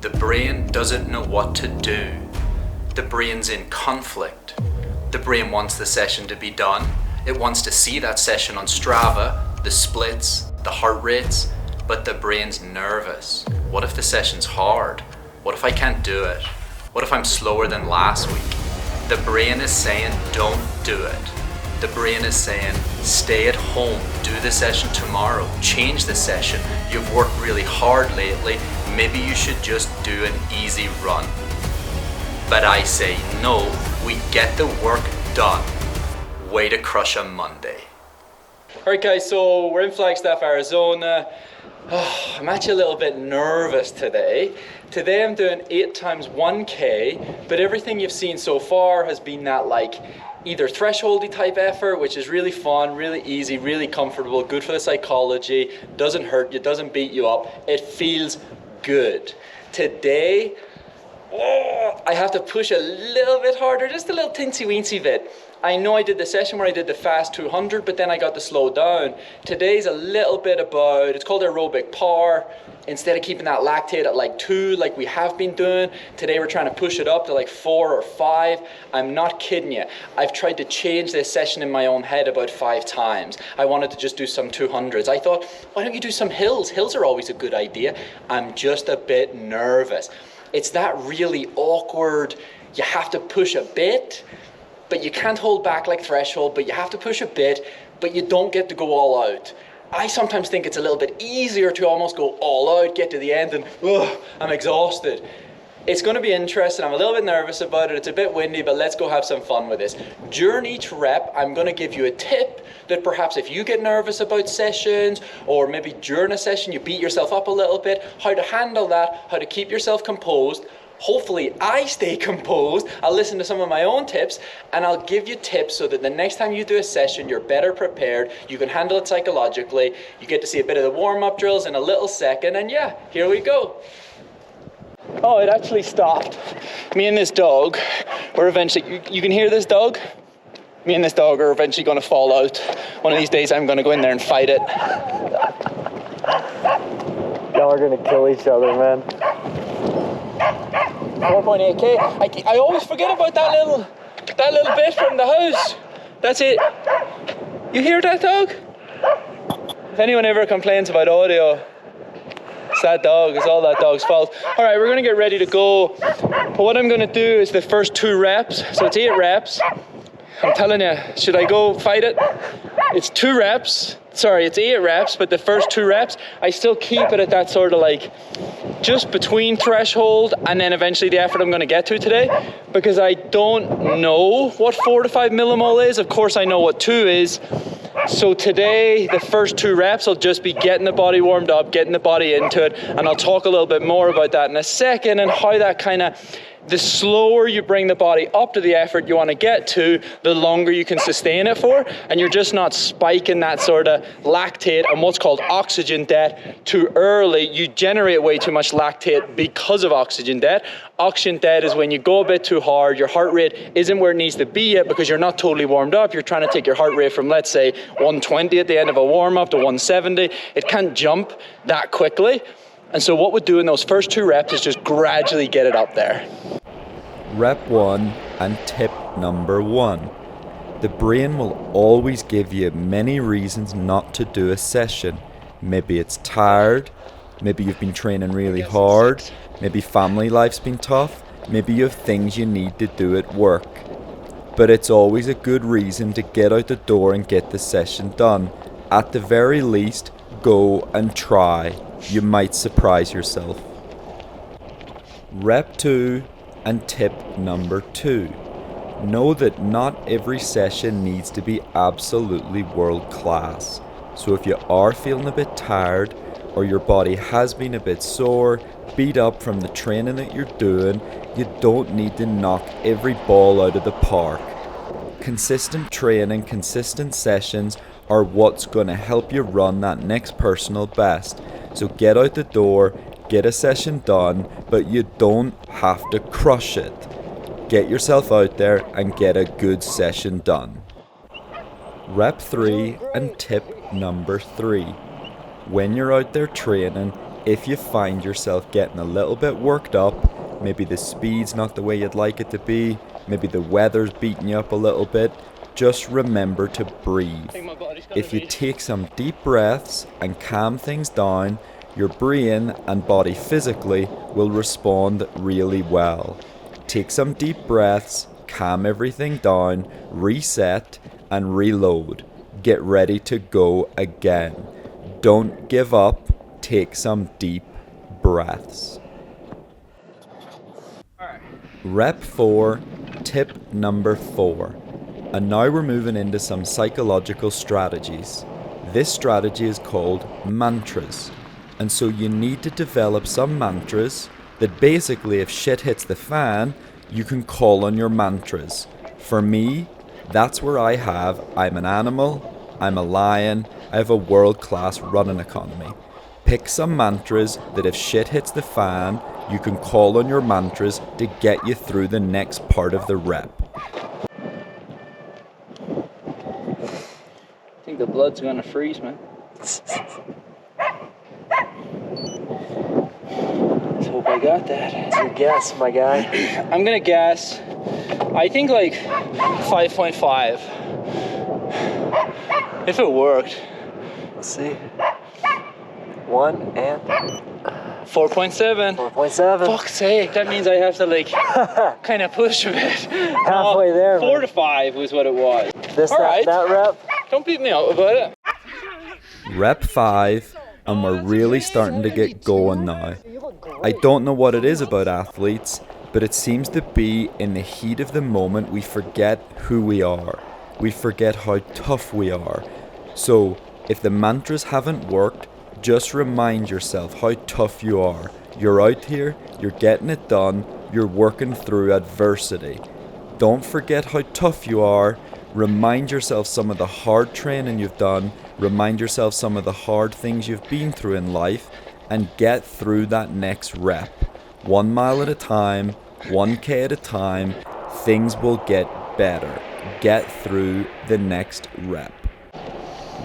The brain doesn't know what to do. The brain's in conflict. The brain wants the session to be done. It wants to see that session on Strava, the splits, the heart rates, but the brain's nervous. What if the session's hard? What if I can't do it? What if I'm slower than last week? The brain is saying, don't do it. The brain is saying, stay at home, do the session tomorrow, change the session. You've worked really hard lately, maybe you should just do an easy run. But I say, no, we get the work done. Way to crush a Monday. Alright guys, so we're in Flagstaff, Arizona. I'm actually a little bit nervous today. Today I'm doing 8 times 1K, but everything you've seen so far has been that like either thresholdy type effort, which is really fun, really easy, really comfortable, good for the psychology, doesn't hurt you, doesn't beat you up, it feels good. Today, I have to push a little bit harder, just a little teensy-weensy bit. I know I did the session where I did the fast 200, but then I got to slow down. Today's a little bit about, it's called aerobic power. Instead of keeping that lactate at like 2 like we have been doing, today we're trying to push it up to like 4 or 5. I'm not kidding you. I've tried to change this session in my own head about 5 times. I wanted to just do some 200s. I thought, why don't you do some hills? Hills are always a good idea. I'm just a bit nervous. It's that really awkward, you have to push a bit, but you can't hold back like threshold, but you have to push a bit, but you don't get to go all out. I sometimes think it's a little bit easier to almost go all out, get to the end and, I'm exhausted. It's going to be interesting. I'm a little bit nervous about it. It's a bit windy, but let's go have some fun with this. During each rep, I'm going to give you a tip that perhaps if you get nervous about sessions, or maybe during a session you beat yourself up a little bit, how to handle that, how to keep yourself composed. Hopefully I stay composed, I'll listen to some of my own tips, and I'll give you tips so that the next time you do a session, you're better prepared, you can handle it psychologically, you get to see a bit of the warm-up drills in a little second, and yeah, here we go. Oh, it actually stopped. Me and this dog, we're eventually, you can hear this dog? Me and this dog are eventually going to fall out. One of these days I'm going to go in there and fight it. Y'all are going to kill each other, man. 4.8K. I always forget about that little bit from the house. That's it. You hear that dog? If anyone ever complains about audio, it's that dog. It's all that dog's fault. All right, we're going to get ready to go. But what I'm going to do is the first 2 reps. So it's 8 reps. I'm telling you, should I go fight it? It's 2 reps. Sorry, it's 8 reps, but the first 2 reps, I still keep it at that sort of like just between threshold and then eventually the effort I'm going to get to today, because I don't know what 4 to 5 millimole is. Of course, I know what 2 is. So today, the first 2 reps, I'll just be getting the body warmed up, getting the body into it, and I'll talk a little bit more about that in a second and how that kind of, the slower you bring the body up to the effort you want to get to, the longer you can sustain it for, and you're just not spiking that sort of lactate and what's called oxygen debt too early. You generate way too much lactate because of oxygen debt. Oxygen debt is when you go a bit too hard, your heart rate isn't where it needs to be yet because you're not totally warmed up. You're trying to take your heart rate from, let's say, 120 at the end of a warm-up to 170. It can't jump that quickly. And so what we do in those first 2 reps is just gradually get it up there. Rep 1 and tip number 1. The brain will always give you many reasons not to do a session. Maybe it's tired, maybe you've been training really hard, maybe family life's been tough, maybe you have things you need to do at work. But it's always a good reason to get out the door and get the session done. At the very least, go and try. You might surprise yourself. Rep 2 and tip number 2. Know that not every session needs to be absolutely world class. So if you are feeling a bit tired or your body has been a bit sore, beat up from the training that you're doing, you don't need to knock every ball out of the park. Consistent training, consistent sessions are what's going to help you run that next personal best. So get out the door, get a session done, but you don't have to crush it. Get yourself out there and get a good session done. Rep 3 and tip number 3. When you're out there training, if you find yourself getting a little bit worked up, maybe the speed's not the way you'd like it to be, maybe the weather's beating you up a little bit, just remember to breathe. If you take some deep breaths and calm things down, your brain and body physically will respond really well. Take some deep breaths, calm everything down, reset, and reload. Get ready to go again. Don't give up. Take some deep breaths. Rep 4, tip number 4. And now we're moving into some psychological strategies. This strategy is called mantras. And so you need to develop some mantras that basically, if shit hits the fan, you can call on your mantras. For me, that's where I'm an animal, I'm a lion, I have a world-class running economy. Pick some mantras that if shit hits the fan, you can call on your mantras to get you through the next part of the rep. I think the blood's gonna freeze, man. Let's hope I got that. It's your guess, my guy. I'm gonna guess, I think like 5.5. If it worked. Let's see. 1 and 4.7. 4.7. Fuck's sake, that means I have to like kind of push a bit. Halfway there, 4 man. to 5 was what it was. Alright. That rep. Don't beat me out about it. Rep 5, and we're really starting to get going now. I don't know what it is about athletes, but it seems to be in the heat of the moment we forget who we are. We forget how tough we are. So, if the mantras haven't worked, just remind yourself how tough you are. You're out here, you're getting it done, you're working through adversity. Don't forget how tough you are. Remind yourself some of the hard training you've done. Remind yourself some of the hard things you've been through in life, and get through that next rep. 1 mile at a time, 1K at a time, things will get better. Get through the next rep.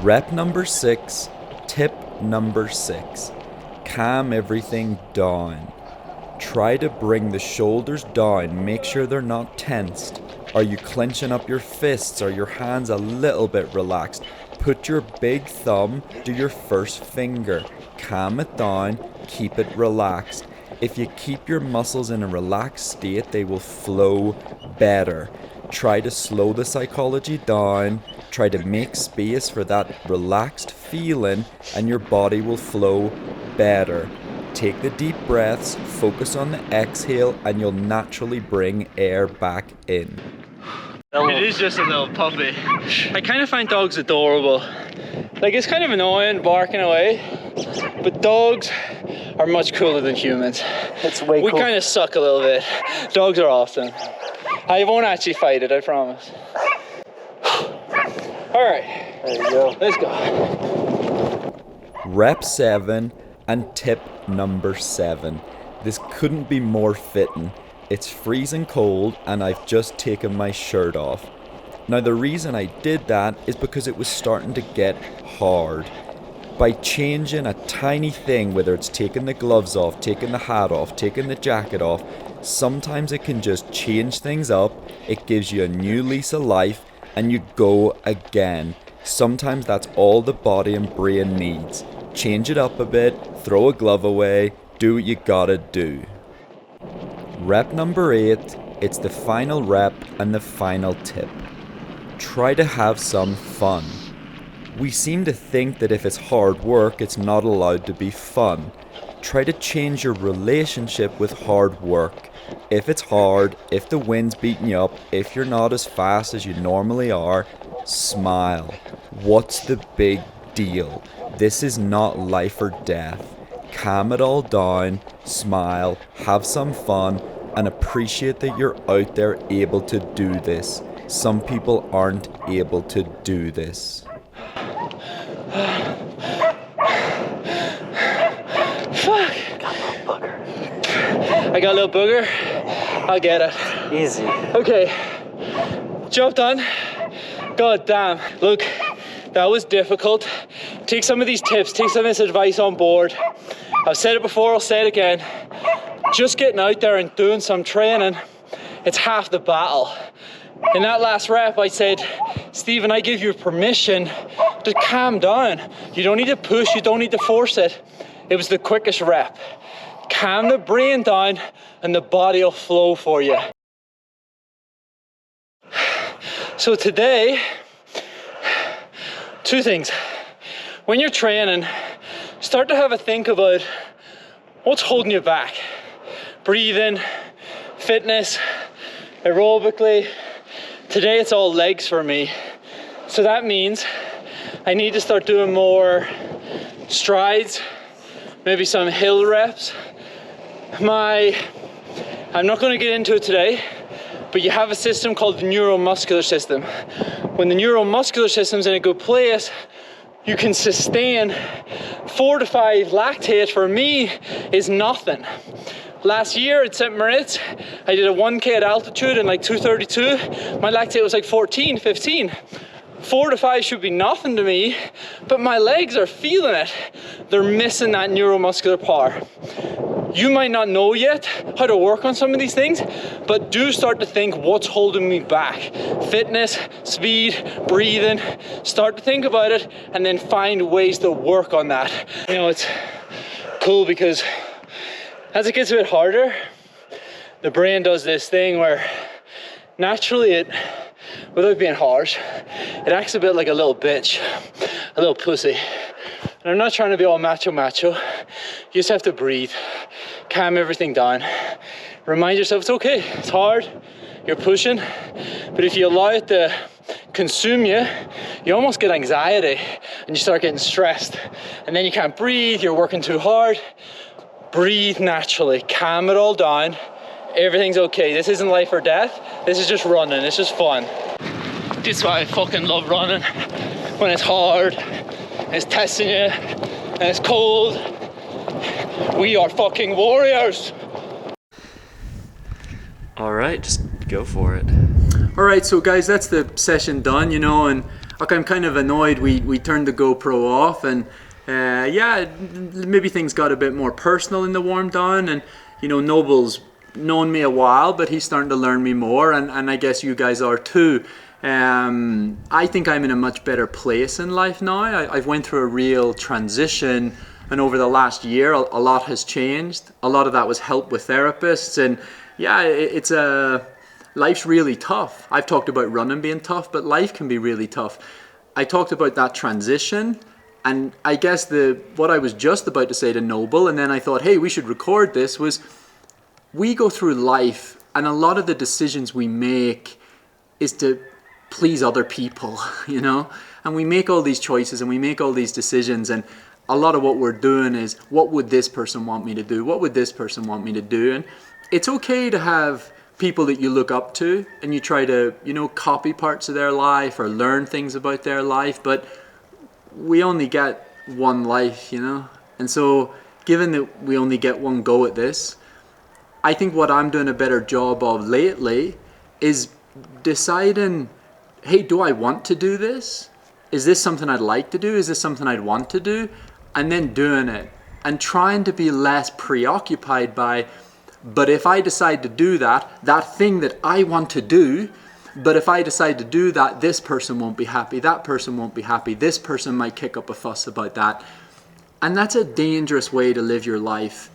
Rep number 6, tip number 6. Calm everything down. Try to bring the shoulders down, make sure they're not tensed. Are you clenching up your fists? Are your hands a little bit relaxed? Put your big thumb to your first finger. Calm it down, keep it relaxed. If you keep your muscles in a relaxed state, they will flow better. Try to slow the psychology down. Try to make space for that relaxed feeling, and your body will flow better. Take the deep breaths, focus on the exhale, and you'll naturally bring air back in. It is just a little puppy. I kind of find dogs adorable. Like, it's kind of annoying barking away, but dogs are much cooler than humans. It's way We cool. kind of suck a little bit. Dogs are awesome. I won't actually fight it, I promise. Alright, There you go. let's go. Rep 7 and tip number 7. This couldn't be more fitting. It's freezing cold and I've just taken my shirt off. Now the reason I did that is because it was starting to get hard. By changing a tiny thing, whether it's taking the gloves off, taking the hat off, taking the jacket off, sometimes it can just change things up. It gives you a new lease of life and you go again. Sometimes that's all the body and brain needs. Change it up a bit, throw a glove away, do what you gotta do. Rep number 8, it's the final rep and the final tip. Try to have some fun. We seem to think that if it's hard work, it's not allowed to be fun. Try to change your relationship with hard work. If it's hard, if the wind's beating you up, if you're not as fast as you normally are, smile. What's the big deal? This is not life or death. Calm it all down, smile, have some fun, and appreciate that you're out there able to do this. Some people aren't able to do this. Fuck. I got a little booger. I'll get it. Easy. Okay. Job done. God damn. Look, that was difficult. Take some of these tips, take some of this advice on board. I've said it before, I'll say it again. Just getting out there and doing some training, it's half the battle. In that last rep, I said, Stephen, I give you permission to calm down. You don't need to push, you don't need to force it. It was the quickest rep. Calm the brain down and the body will flow for you. So today, two things. When you're training, start to have a think about what's holding you back. Breathing, fitness, aerobically. Today it's all legs for me. So that means I need to start doing more strides, maybe some hill reps. I'm not going to get into it today, but you have a system called the neuromuscular system. When the neuromuscular system's in a good place, you can sustain 4 to 5 lactate. For me is nothing. Last year at St. Moritz, I did a 1K at altitude in like 232. My lactate was like 14, 15. 4 to 5 should be nothing to me, but my legs are feeling it. They're missing that neuromuscular power. You might not know yet how to work on some of these things, but do start to think what's holding me back. Fitness, speed, breathing. Start to think about it and then find ways to work on that. You know, it's cool because as it gets a bit harder, the brain does this thing where naturally it, without being harsh, it acts a bit like a little bitch, a little pussy. And I'm not trying to be all macho. You just have to breathe, calm everything down. Remind yourself it's okay, it's hard, you're pushing, but if you allow it to consume you, you almost get anxiety and you start getting stressed. And then you can't breathe, you're working too hard. Breathe naturally, calm it all down. Everything's okay. This isn't life or death. This is just running, it's just fun. This is why I fucking love running. When it's hard, and it's testing you, and it's cold. We are fucking warriors. All right, just go for it. All right, so guys, that's the session done, you know, and look, I'm kind of annoyed we turned the GoPro off, and yeah, maybe things got a bit more personal in the warm down, and you know, Noble's known me a while, but he's starting to learn me more, and I guess you guys are too. I think I'm in a much better place in life now. I've went through a real transition, and over the last year, a lot has changed. A lot of that was help with therapists, and yeah, life's really tough. I've talked about running being tough, but life can be really tough. I talked about that transition, and I guess what I was just about to say to Noble, and then I thought, hey, we should record this, was we go through life, and a lot of the decisions we make is to please other people, you know? And we make all these choices and we make all these decisions, and a lot of what we're doing is, what would this person want me to do? What would this person want me to do? And it's okay to have people that you look up to and you try to, you know, copy parts of their life or learn things about their life, but we only get one life, you know? And so, given that we only get one go at this, I think what I'm doing a better job of lately is deciding, hey, do I want to do this? Is this something I'd like to do? Is this something I'd want to do? And then doing it and trying to be less preoccupied by, but if I decide to do that thing that I want to do, but if I decide to do that, this person won't be happy, that person won't be happy, this person might kick up a fuss about that. And that's a dangerous way to live your life.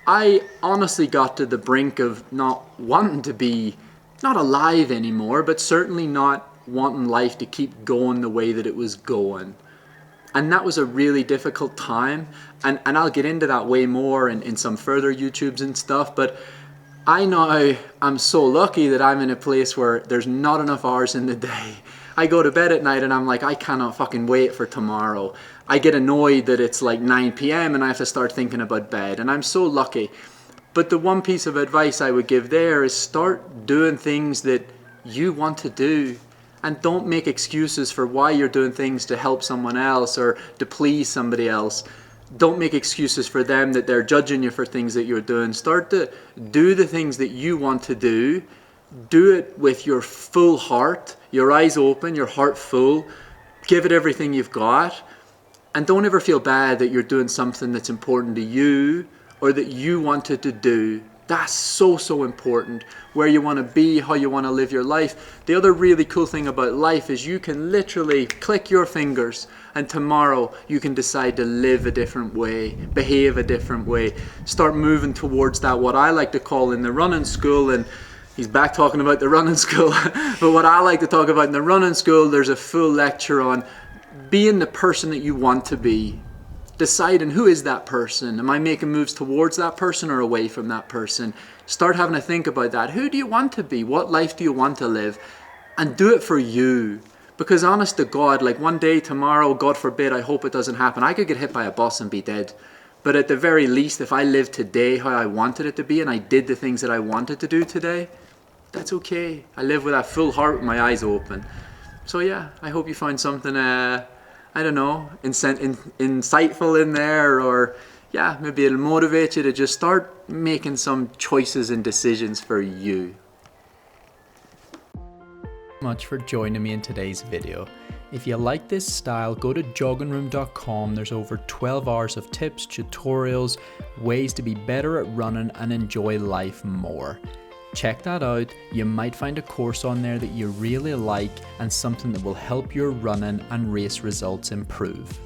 I honestly got to the brink of not wanting to be, not alive anymore, but certainly not wanting life to keep going the way that it was going. And that was a really difficult time, and I'll get into that way more in some further YouTubes and stuff, but I know I'm so lucky that I'm in a place where there's not enough hours in the day. I go to bed at night and I'm like, I cannot fucking wait for tomorrow. I get annoyed that it's like 9 p.m. and I have to start thinking about bed, and I'm so lucky. But the one piece of advice I would give there is start doing things that you want to do, and don't make excuses for why you're doing things to help someone else or to please somebody else. Don't make excuses for them that they're judging you for things that you're doing. Start to do the things that you want to do. Do it with your full heart, your eyes open, your heart full. Give it everything you've got. And don't ever feel bad that you're doing something that's important to you or that you wanted to do. That's so important. Where you want to be, how you want to live your life. The other really cool thing about life is you can literally click your fingers and tomorrow you can decide to live a different way, behave a different way, start moving towards that, what I like to call in the running school, and he's back talking about the running school, but what I like to talk about in the running school, there's a full lecture on being the person that you want to be. Deciding who is that person. Am I making moves towards that person or away from that person? Start having to think about that. Who do you want to be? What life do you want to live? And do it for you. Because honest to God, like one day, tomorrow, God forbid, I hope it doesn't happen, I could get hit by a bus and be dead. But at the very least, if I lived today how I wanted it to be and I did the things that I wanted to do today, that's okay. I live with that full heart with my eyes open. So yeah, I hope you find something I don't know, insightful in there, or yeah, maybe it'll motivate you to just start making some choices and decisions for you. Much for joining me in today's video. If you like this style, go to joggingroom.com. There's over 12 hours of tips, tutorials, ways to be better at running and enjoy life more. Check that out. You might find a course on there that you really like and something that will help your running and race results improve.